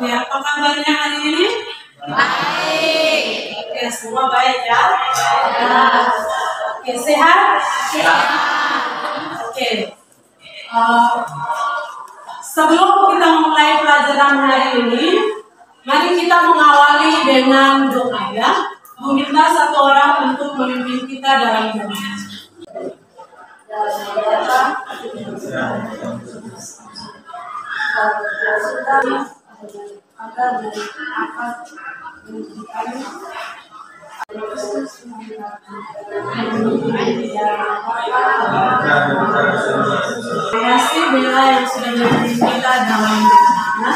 Oke, apa kabarnya hari ini? Baik. Oke, semua baik ya? Oke, sehat? Sehat. Oke. Sebelum kita mulai pelajaran hari ini, mari kita mengawali dengan doa ya. Meminta satu orang untuk memimpin kita dalam doa. Terima kasih Bella yang sudah memimpin kita dalam doa.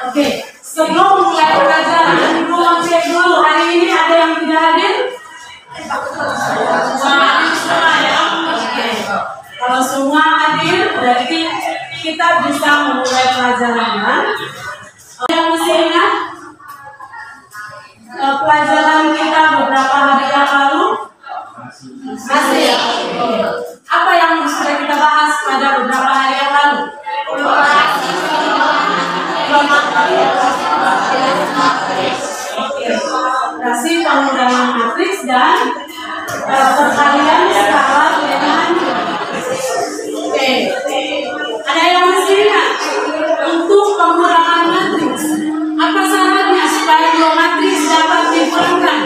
Oke, sebelum mulai pelajaran, ibu mau cek dulu hari ini ada yang tidak hadir? Semua ya. Oke, kalau semua hadir, berarti kita bisa memulai pelajarannya. Yang mesti ingat pelajaran kita beberapa hari yang lalu masih ya. Apa yang sudah kita bahas pada beberapa hari yang lalu? Operasi penggunaan matriks dan perkalian skala dengan oke. Ada yang masih ingat untuk pengurangan matriks? Apa syaratnya supaya dua matriks dapat dikurangkan?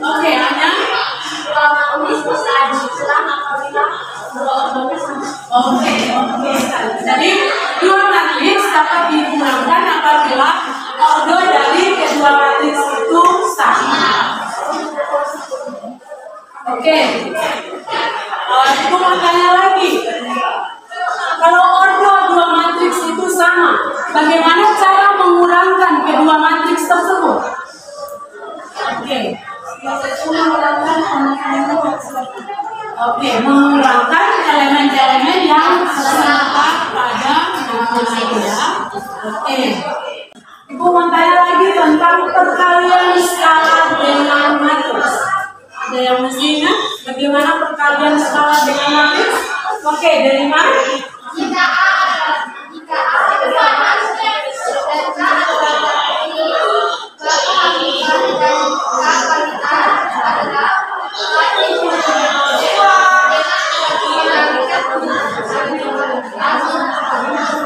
Oke, hanya Oke. Jadi dua matriks dapat dikurangkan apabila order dari kedua matriks itu sama. Oke. Aku mau tanya lagi. Kalau order dua matriks itu sama, bagaimana cara mengurangkan kedua matriks tersebut? Oke. Mengurangkan elemen-elemen yang terdapat pada matriks ya. Oke. Ibu mau tanya lagi tentang perkalian skala dengan matriks. Ada yang mesti ingat bagaimana perkalian skala dengan matriks? Oke, dari mana? Jika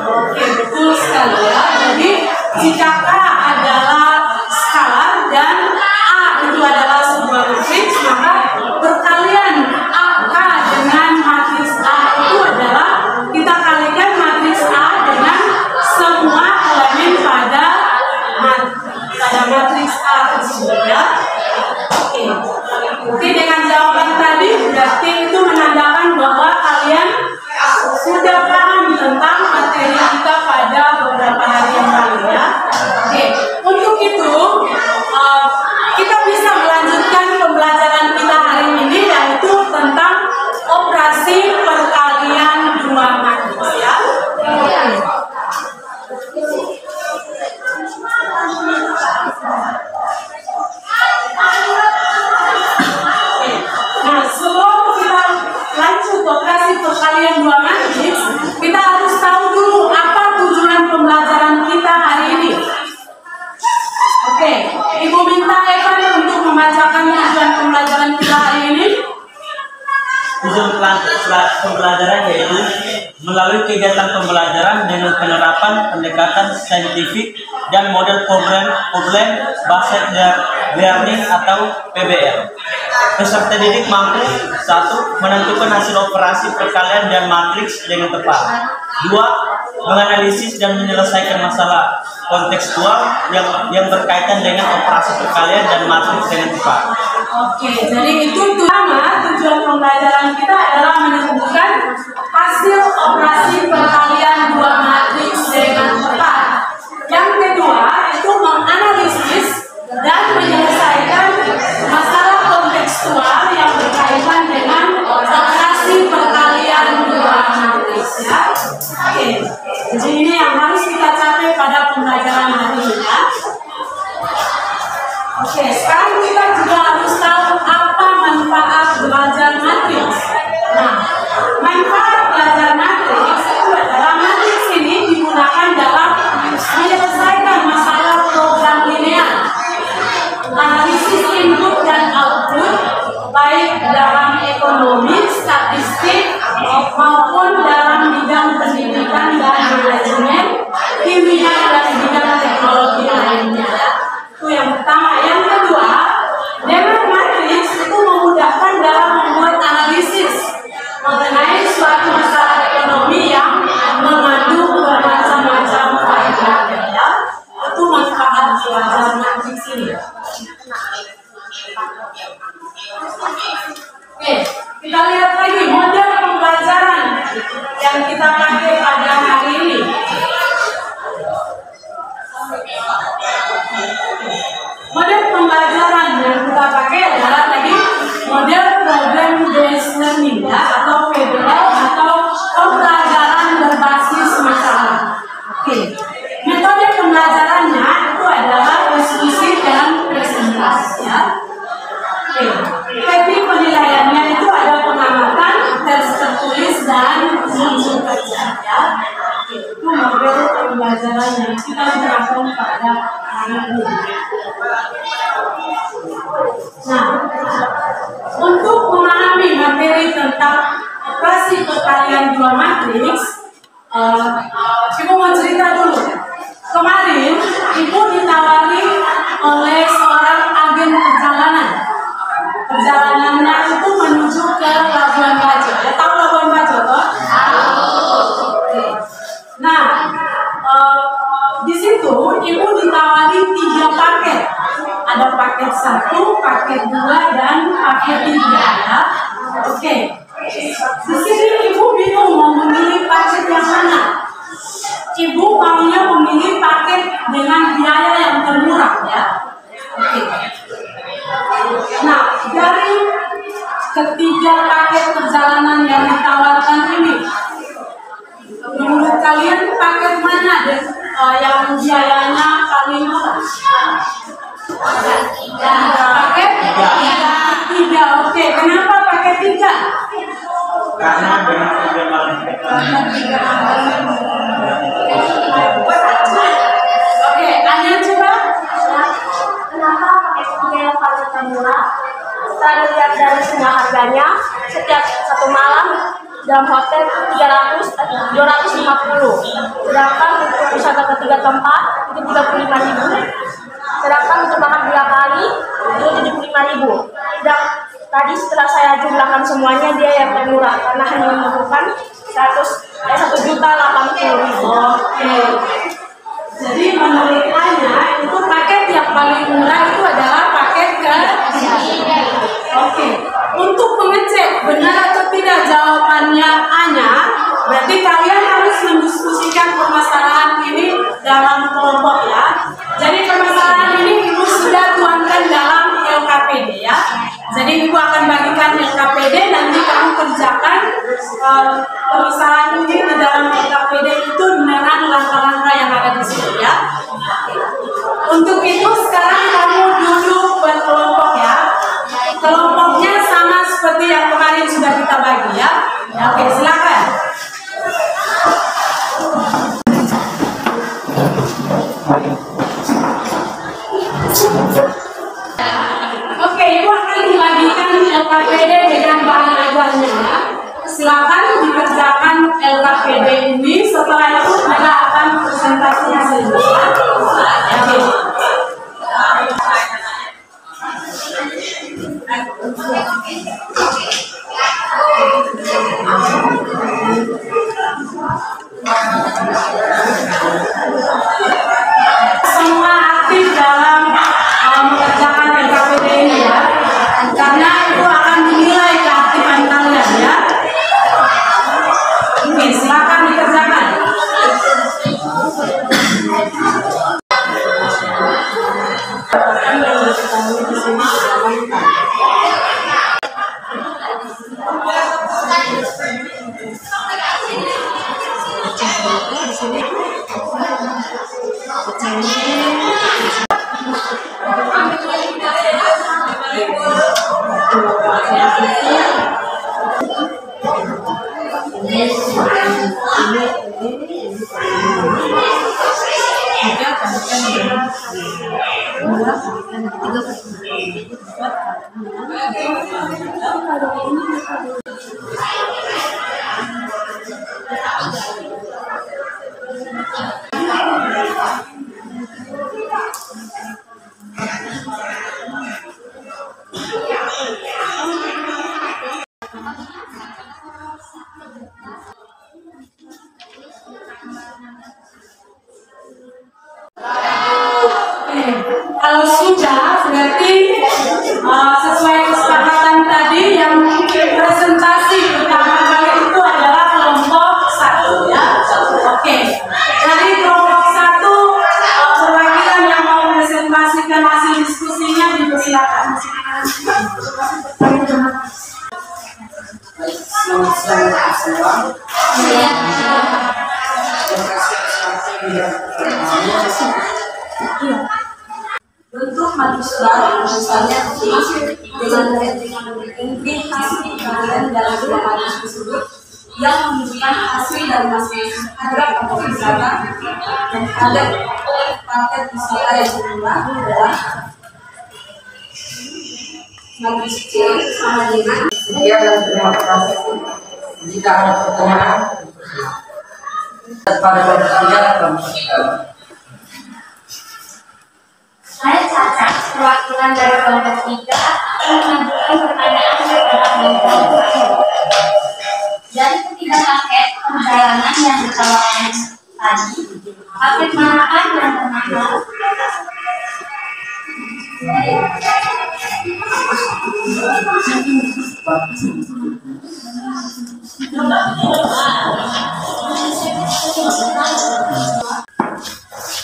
Oke, betul sekali ya. Jadi jika K adalah skalar dan A itu adalah sebuah matriks, maka perkalian AK dengan matriks A itu adalah kita kalikan matriks A dengan semua elemen pada matriks A tersebut ya. Oke, dengan jawaban tadi berarti itu menandakan bahwa kalian sudah paham tentang materi kita pada beberapa hari yang lalu ya. Oke, untuk itu kita bisa melanjutkan pembelajaran kita hari ini yaitu tentang operasi perkalian dua matriks ya. Nah, sebelum kita lanjut operasi perkalian dua matriks, kita harus tahu dulu apa tujuan pembelajaran kita hari ini. Oke, Ibu minta Evan untuk membacakan tujuan pembelajaran kita hari ini. Tujuan pembelajaran yaitu melalui kegiatan pembelajaran dengan penerapan pendekatan saintifik dan model problem based learning atau PBL. Peserta didik mampu 1. Menentukan hasil operasi perkalian dan matriks dengan tepat. 2. Menganalisis dan menyelesaikan masalah kontekstual yang berkaitan dengan operasi perkalian dan matriks dengan tepat. Oke, jadi itu tujuan pembelajaran kita adalah menentukan hasil operasi perkalian dua matriks dengan tepat. Yang kedua itu menganalisis dan menyelesaikan masalah kontekstual yang berkaitan dengan operasi perkalian dua matriks ya. Oke, jadi ini yang harus kita capai pada pembelajaran hari ini ya. Oke, sekarang kita juga harus tahu apa manfaat belajar matriks. Nah, manfaat belajar matriks itu adalah matriks ini digunakan dalam menyelesaikan masalah pembelajaran yang kita gunakan pada hari ini. Nah, untuk memahami materi tentang operasi perkalian dua matriks, Ibu mau cerita dulu. Kemarin Ibu ditawari oleh seorang agen perjalanan. Perjalanannya itu menuju ke Labuan Bajo. Ya, tahu Labuan Bajo toh? Nah, di situ Ibu ditawari 3 paket. Ada paket 1, paket 2, dan paket 3 ya. Oke. Di sini Ibu bingung mau memilih paket yang mana. Ibu maunya memilih paket dengan biaya yang termurah ya. Oke. Nah, dari ketiga paket perjalanan yang ditawarkan ini, menurut kalian paket mana deh yang biayanya paling murah? Paket 3. Oke, kenapa paket 3? Karena dengan Oke, Anya coba. Kenapa paket 3 yang paling termurah? Setelah dilihat dari semua harganya, setiap satu malam dalam hotel 250. Sedangkan untuk wisata ke 3 tempat itu 35.000. Sedangkan untuk makan 3 kali itu 75.000. Dan tadi setelah saya jumlahkan semuanya, dia yang termurah karena hanya membutuhkan 1.080.000. Oke. Jadi menurut Anya itu paket yang paling murah itu adalah paket ke. Oke. Untuk mengecek benar atau tidak jawabannya Anya, berarti kalian harus mendiskusikan permasalahan ini dalam kelompok ya. Jadi permasalahan ini Ibu sudah tuangkan dalam LKPD ya. Jadi Ibu akan bagikan LKPD, nanti kamu kerjakan permasalahan ini di dalam LKPD itu dengan langkah-langkah yang ada di sini ya. Untuk itu sekarang kamu duduk berkelompok ya. Kelompoknya sama seperti yang kemarin sudah kita bagi ya. Oke, silakan. Oke, Ibu akan membagikan LKPD dengan bahan ajarnya. Silakan dikerjakan LKPD ini. Setelah itu kita akan presentasi hasilnya. Oke. Semua aktif dalam mengerjakan LKPD ini ya, karena itu akan menilai keaktifan kalian ya. Oke, silakan dikerjakan. Kalau sudah, berarti sesuai kesepakatan tadi yang presentasi pertama kali itu adalah kelompok 1 ya. Oke, dari kelompok 1 perwakilan yang mau presentasikan hasil diskusinya dipersilakan. Selamat siang semua. Bentuk mahasiswa misalnya dengan mungkin hasil kalian dalam dua matriks tersebut yang menunjukkan hasil dari masing-masing harga paket wisata dan harga paket wisata yang berjumlah adalah matris C sama dengan. Sekian dan terima kasih. Jika ada pertanyaan pada kelompok 3, Saya Caca, perwakilan dari kelompok 3 mengajukan pertanyaan kepada kelompok 2. Dari ketiga paket perjalanan yang ditawarkan tadi, paket manakah yang termahal?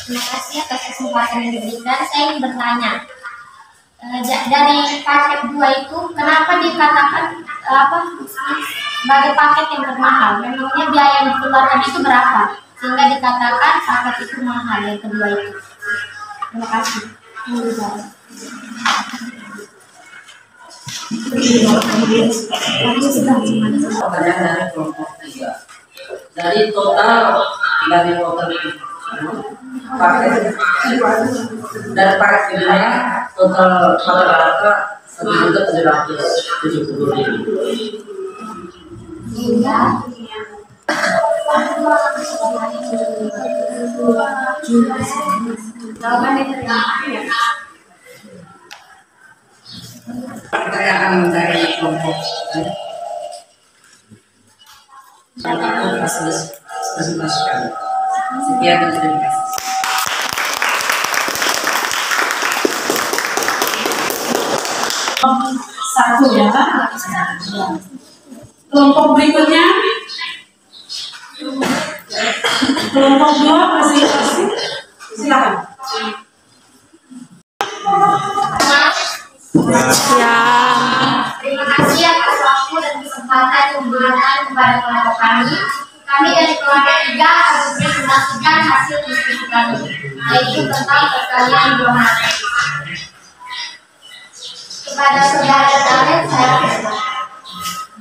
Terima kasih atas kesempatan yang diberikan. Saya ingin bertanya, dari paket 2 itu kenapa dikatakan sebagai paket yang termahal? Memangnya biaya yang dikeluarkan itu berapa sehingga dikatakan paket itu mahal yang kedua itu? Terima kasih. pertanyaan dari kelompok 3. Dari total paket dari paket kedua total rata-rata 1.770.000. Pertanyaan dari kelompok presentasikan. Sekian dan terima kasih. Satu ya. Kelompok berikutnya. Kelompok 2 presentasi. Silakan. Terima kasih atas waktu dan kesempatan yang diberikan kepada kelompok kami. Kami dari kelompok 3 akan mempresentasikan hasil diskusi kami, yaitu tentang perkalian dua matris. Kepada saudara talent saya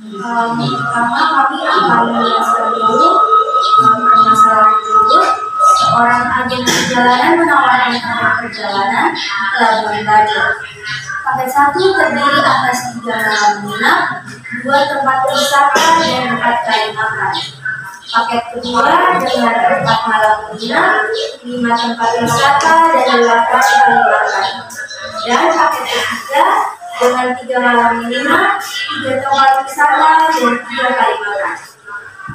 pertama kami akan menjelaskan dulu permasalahan tersebut. Seorang agen perjalanan menawarkan paket perjalanan ke Labuan Bajo. Paket 1 terdiri atas 3 malam menginap, 2 tempat wisata dan 4 kali makan. Paket kedua dengan 4 malam menginap, 5 tempat wisata dan 8 kali makan. Dan paket ketiga dengan 3 malam menginap, 3 tempat wisata dan 3 kali makan.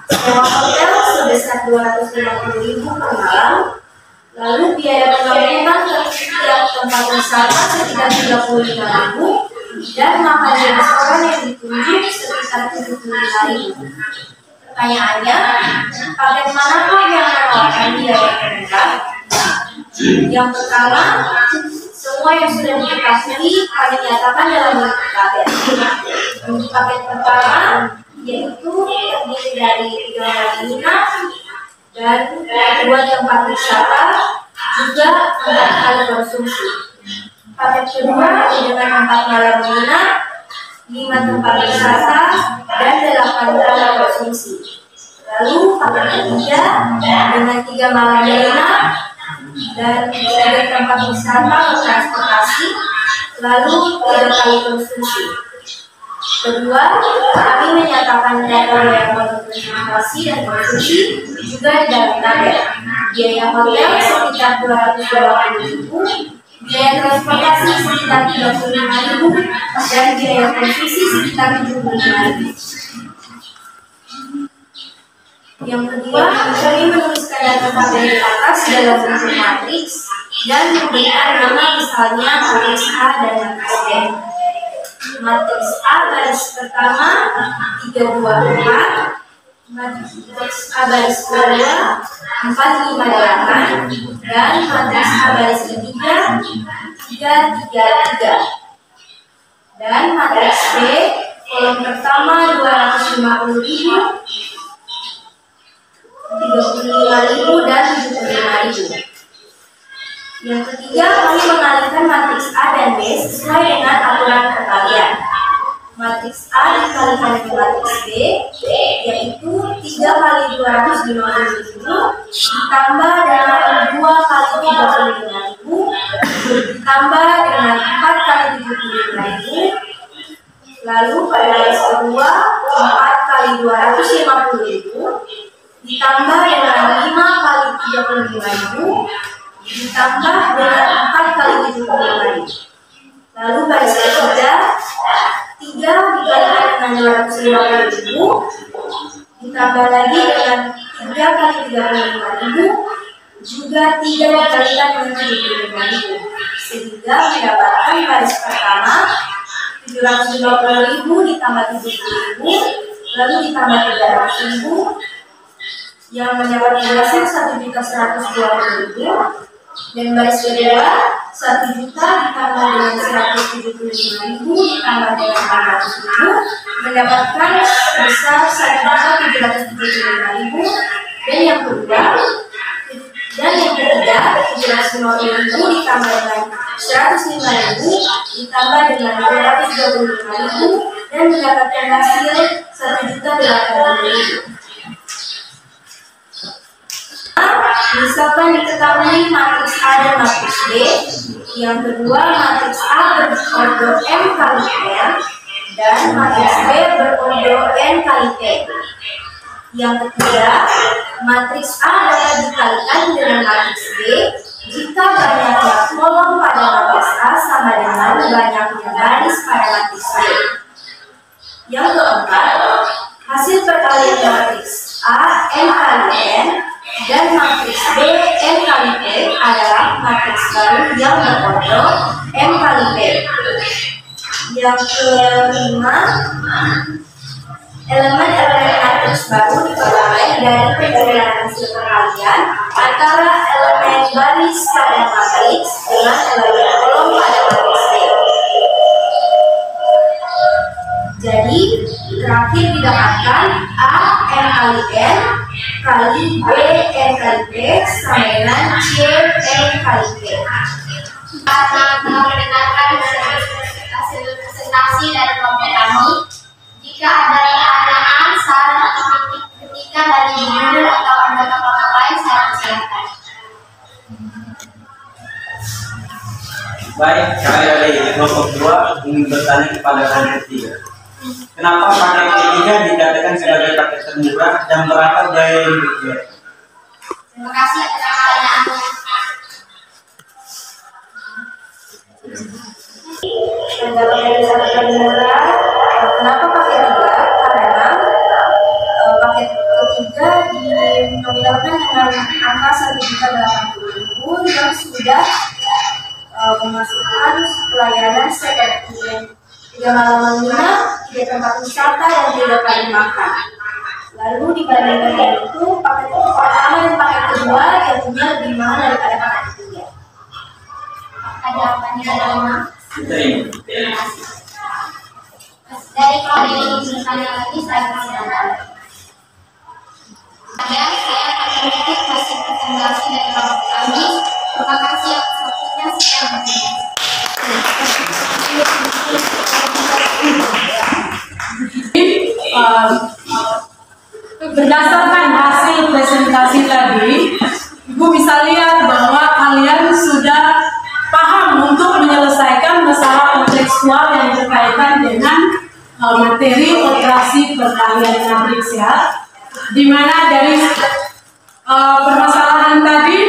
Sewa hotel sebesar 250.000 per malam. Lalu biaya penginapan ke setiap tempat wisata sekitar 35.000 dan makan di restoran yang ditunjuk sekitar 75.000. Pertanyaannya, paket manakah yang menawarkan biaya terendah? Yang pertama, semua yang sudah diketahui kami nyatakan dalam bentuk paket. Untuk paket pertama, yaitu terdiri dari 3 malam menginap dan 2 tempat wisata, juga 4 kali konsumsi. Paket kedua dengan 4 malam menginap, 5 tempat wisata, dan 8 kali konsumsi. Lalu paket ketiga dengan 3 malam menginap dan 3 tempat wisata dan transportasi, lalu 3 kali konsumsi. Kedua, kami menyatakan data biaya hotel transportasi dan konsumsi juga di dalam tabel. Biaya hotel sekitar 220.000, biaya transportasi sekitar 35.000, dan biaya konsumsi sekitar 75.000. Yang kedua, kami menuliskan data tabel di atas dalam bentuk matriks dan memberikan nama misalnya matriks A dan matriks B. Matriks A baris pertama 324, matriks A baris kedua 458, dan matriks A baris ketiga 333. Dan matriks B kolom pertama 250.000, 35.000 dan 75.000. Yang ketiga, kami mengalihkan matriks A dan B sesuai dengan aturan perkalian. matriks A dikalikan dengan matriks B, yaitu 3 kali 250.000 ditambah dengan 2 kali 35.000 ditambah dengan 4 kali 75.000. Lalu pada baris kedua 4 kali 250.000 ditambah dengan 5 kali 35.000 ditambah dengan 4 kali 75.000. Lalu baris ketiga 3 dikalikan dengan 250.000 ditambah lagi dengan 3 kali 35.000 juga 3 dikalikan dengan 75.000 sehingga mendapatkan baris pertama 750.000 ditambah 70.000 lalu ditambah 300.000 yang mendapatkan hasil 1.120.000 dan baris kedua 1 juta ditambah dengan 175.000 ditambah dengan 400.000 mendapatkan sebesar 1.775.000 dan yang ketiga 750.000 ditambah dengan 105.000 ditambah dengan 225.000 dan mendapatkan hasil 1.080.000. Misalkan diketahui matriks A dan matriks B, yang kedua matriks A berordo M kali N dan matriks B berordo N kali T. Yang ketiga, matriks A dapat dikalikan dengan matriks B jika banyaknya kolom pada matriks A sama dengan banyaknya baris pada matriks B. Yang keempat, hasil perkalian matriks A N kali N dan matriks B M kali P adalah matriks baru yang berordo M kali P. Yang kelima, elemen-elemen matriks baru diperoleh dari perbedaan hasil perkalian antara elemen baris pada matriks dengan elemen kolom pada matriks B. Jadi terakhir didapatkan A N kali N kali B N kali P sama dengan C N kali P. Karena telah mendengarkan hasil presentasi dari kelompok kami, jika ada pertanyaan, saran atau kritik ketika dari guru atau anggota kelompok lain, saya persilakan. Baik, saya dari kelompok 2 ingin bertanya kepada kelompok 3. Kenapa paket ketiga dikatakan sebagai paket termurah dan berapa biaya yang dibayar? Terima kasih atas pertanyaannya. Dalam dari termurah, kenapa paket 3? Karena paket ketiga dinominalkan dengan angka 1.080.000 yang sudah memasukkan pelayanan seperti 3 malam menginap, 3 tempat wisata, dan 3 kali makan. Lalu dibandingkan dengan itu, paket pertama dan paket kedua jatuhnya lebih mahal daripada paket ketiga. Ada apa nih diterima? Diterima. Dari kelompok ini bertanya lagi, saya persilakan. Saya akan mengikuti hasil presentasi dari kelompok kami. Terima kasih atas waktunya. Sekian terima Berdasarkan hasil presentasi tadi, Ibu bisa lihat bahwa kalian sudah paham untuk menyelesaikan masalah kontekstual yang berkaitan dengan materi operasi perkalian matriks ya, di mana dari permasalahan tadi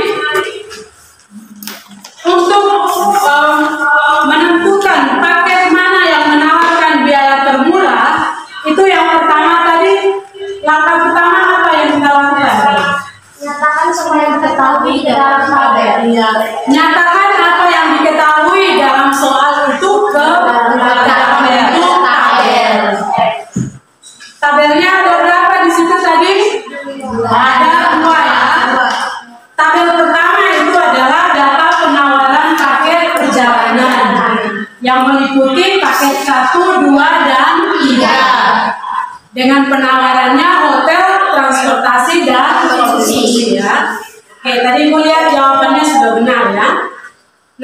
untuk menentukan paket mana yang menawarkan biaya termurah, itu yang pertama tadi, langkah pertama apa yang kita lakukan? Nyatakan semua yang diketahui dalam tabel. Ya, nyatakan apa yang diketahui dalam soal itu ke dalam bentuk tabel. Tabelnya ada berapa di situ tadi? Ada 2 ya. Tabel pertama itu adalah data penawaran paket perjalanan yang meliputi paket 1, 2, dan 3 dengan penawarannya hotel, transportasi, dan konsumsi ya. Oke, tadi Ibu lihat jawabannya sudah benar ya.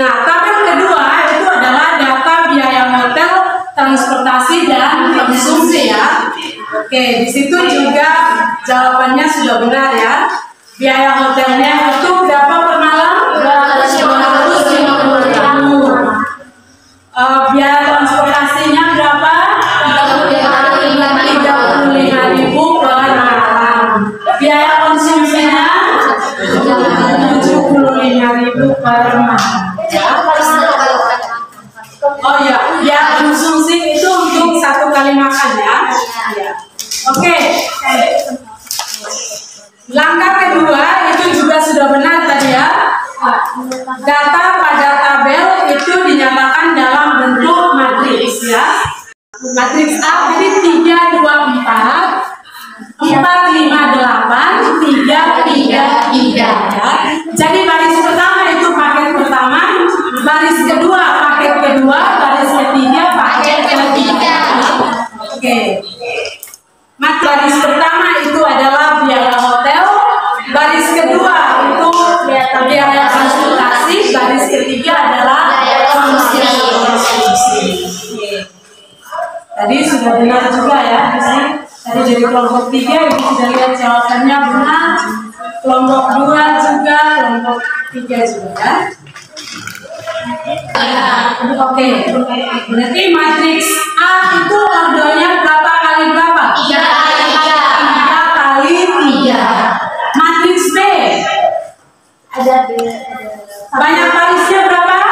Nah, tabel kedua itu adalah data biaya hotel, transportasi, dan Oke, di situ juga jawabannya sudah benar ya. Biaya hotelnya itu berapa per malam? 250.000. Biaya transportasinya berapa? 35.000 per malam. Biaya konsumsinya 75.000 per malam. Oh ya, biaya konsumsi itu untuk 1 kali makan ya. Oke. Langkah kedua itu juga sudah benar tadi ya. Data pada tabel itu dinyatakan dalam bentuk matriks ya. Matriks A jadi 3, 2, 4, 4, 5, 8, 3, 3, 3 ya. Jadi baris pertama itu paket pertama, baris kedua paket kedua, baris ketiga paket ketiga. Oke. Baris pertama itu adalah biaya hotel, baris kedua itu biaya konsultasi, baris ketiga adalah konsumsi. Tadi sudah benar juga ya, tadi jadi kelompok 3 ibu sudah lihat jawabannya benar, kelompok 2 juga, kelompok 3 juga ya. Oke, berarti matriks A itu ordernya berapa kali berapa? 3 kali 3. Matriks B Ada banyak barisnya berapa?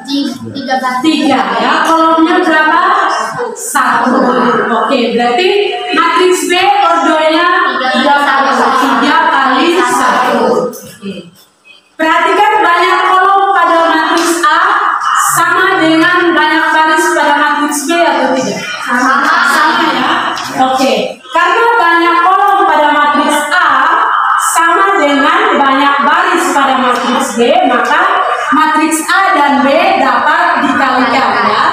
3 ya. Kolomnya berapa? 1. Oke, berarti matriks B ordernya 3 kali 1. Perhatikan banyak kolom pada matriks A sama dengan banyak baris pada matriks B atau tidak? Sama ya. Oke, karena banyak kolom pada matriks A sama dengan banyak baris pada matriks B, maka matriks A dan B dapat dikalikan ya.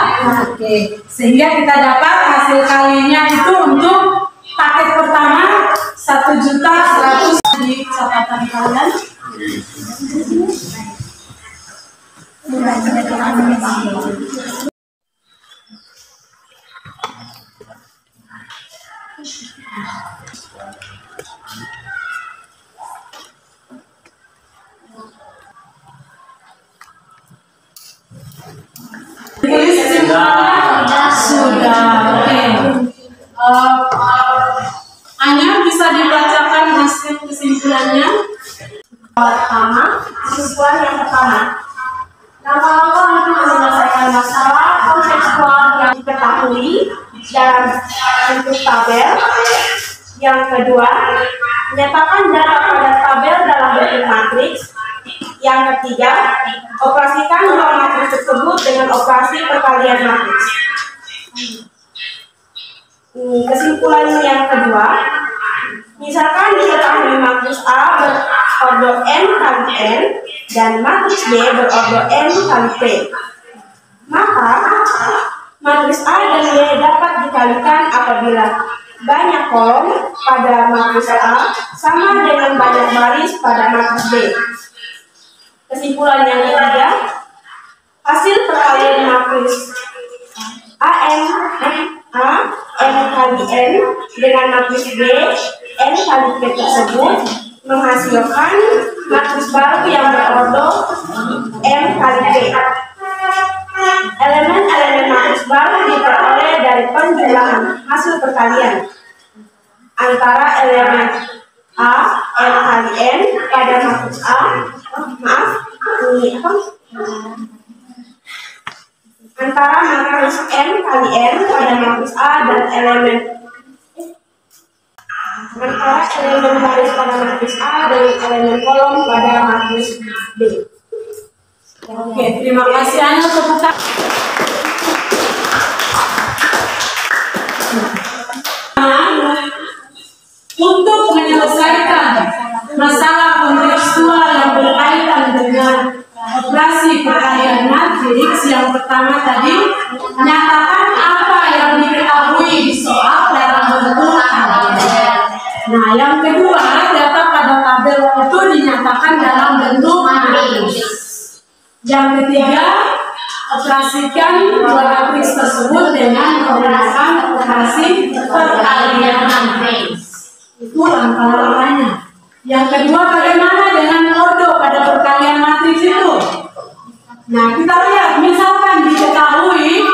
Oke, sehingga kita dapat hasil kalinya itu untuk paket pertama 1.100.000 di catatan kalian. Sudah. Oke. Anya bisa dibacakan hasil kesimpulannya. Kesimpulan yang pertama, langkah-langkah untuk menyelesaikan masalah kontekstual yang diketahui dalam bentuk tabel. Yang kedua, menyatakan data pada tabel dalam bentuk matriks. Yang ketiga, operasikan dua matriks tersebut dengan operasi perkalian matriks. Kesimpulan yang kedua, misalkan diketahui matriks A berorder n kali n dan matriks B berorder n kali P, maka matriks A dan B dapat dikalikan apabila banyak kolom pada matriks A sama dengan banyak baris pada matriks B. Kesimpulan yang ketiga, hasil perkalian matriks n kali n dengan matriks B n kali P tersebut menghasilkan matriks baru yang berorder m kali P. Elemen-elemen matriks baru diperoleh dari penjumlahan hasil perkalian antara elemen A n kali n pada matriks A, antara matriks n kali n pada matriks A dan elemen baris pada matriks A dan elemen kolom pada matriks B. Oke, terima kasih Anya tepuk tangan. Untuk menyelesaikan masalah kontekstual yang berkaitan dengan operasi perkalian matriks, yang pertama tadi nyatakan apa yang diketahui di soal dalam bentuk tabel. Nah, yang kedua, data pada tabel itu dinyatakan dalam bentuk matriks. Yang ketiga, mengoperasikan dua matriks tersebut dengan menggunakan operasi perkalian matriks. Itu langkah-langkahnya. Yang kedua, bagaimana dengan ordo pada perkalian matriks itu? Nah, kita lihat, misalkan diketahui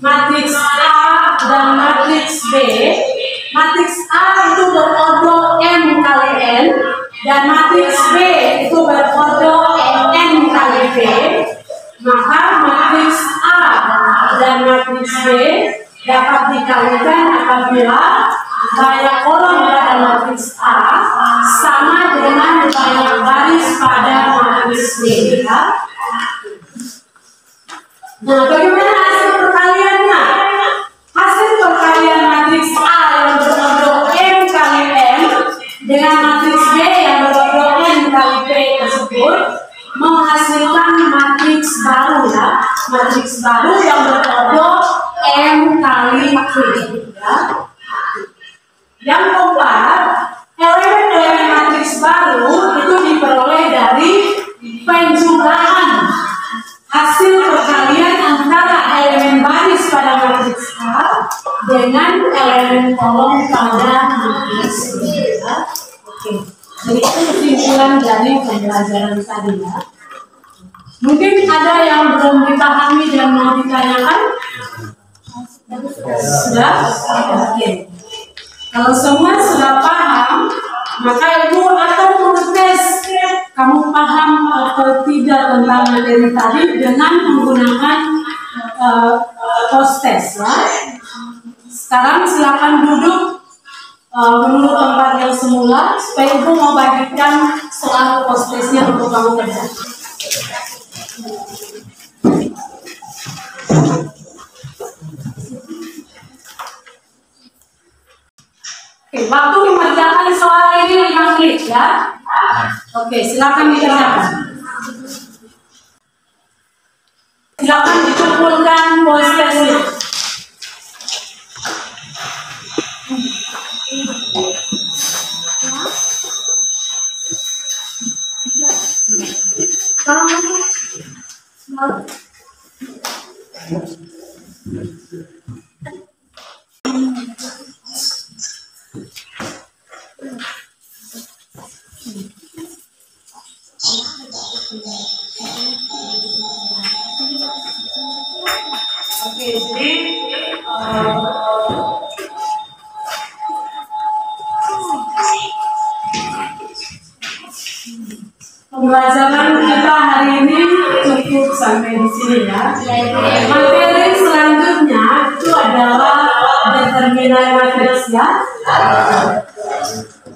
matriks A dan matriks B. Matriks A itu berordo M kali N, dan matriks B itu berordo N kali V. Maka matriks A dan matriks B dapat dikalikan apabila banyak kolom pada matriks A sama dengan banyak baris pada matriks B. Ya. Nah, bagaimana hasil perkaliannya? Hasil perkalian matriks A yang berordo M kali M dengan matriks B yang berordo N kali P tersebut menghasilkan matriks baru, ya. Matriks baru yang berordo M kali Q. Ya. Yang keempat, elemen-elemen matriks baru itu diperoleh dari penjumlahan hasil perkalian antara elemen baris pada matriks A dengan elemen kolom pada matriks B. Ya. Oke, jadi itu kesimpulan dari pembelajaran tadi, ya. Mungkin ada yang belum dipahami dan mau ditanyakan? Sudah? Oke. Kalau semua sudah paham, maka ibu akan memtes kamu paham atau tidak tentang materi tadi dengan menggunakan post test, ya. Sekarang silakan duduk menurut tempat yang semula supaya ibu mau bagikan soal post testnya untuk kamu kerja. Oke, waktu mengerjakan soal ini 5 menit, ya. Oke, silakan dikerjakan. Silakan dikumpulkan post testnya. Oke, jadi pembelajaran kita hari ini cukup sampai di sini, ya. Materi selanjutnya itu adalah determinan matriks, ya.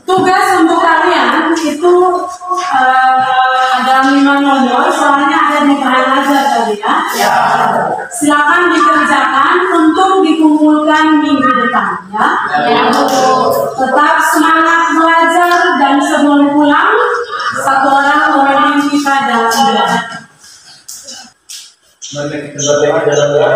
Tugas untuk kalian itu ada 5 nomor, soalnya ada di bahan ajar tadi, ya. Silakan dikerjakan untuk dikumpulkan minggu depan, ya. Tetap semangat belajar dan sebelum pulang satu orang memimpin kita dalam doa. Mari kita berdoa dalam doa.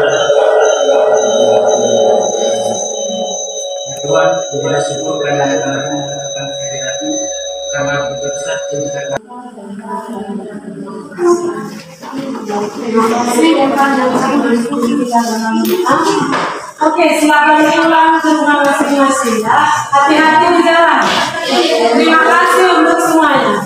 Tuhan, kita syukur karena Tuhan akan kehadiran karena berdosa kita. Terima kasih Bapak dan Ibu kita dalam doa. Oke, silakan pulang ke rumah masing-masing, ya. Hati-hati di jalan. Terima kasih untuk semuanya.